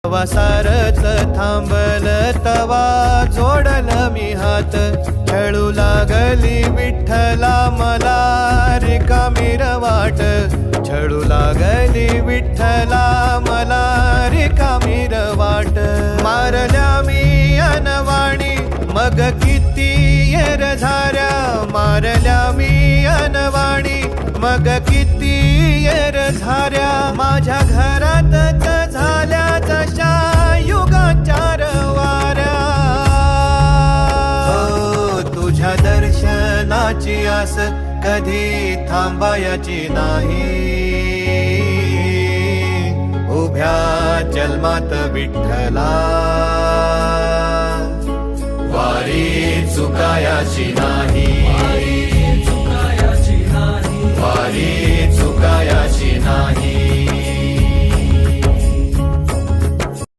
तवा सारथ थांबल तवा जोडल मी हात खेळू लागली विठ्ठला मला रिकामी वाट छळू लागली विठ्ठला मला रिकामी वाट मारल्या मी अनवाणी मग किती येर झाऱ्या मारल्या मी अनवाणी मग किती येर झाऱ्या माझ्या घरातच झाल्या जशा युगाचार वाऱ्या तुझ्या दर्शनाची आस कधी थांबायची नाही उभ्या जन्मात विठ्ठला वारी चुकायाची नाही वारी चुकायाची नाही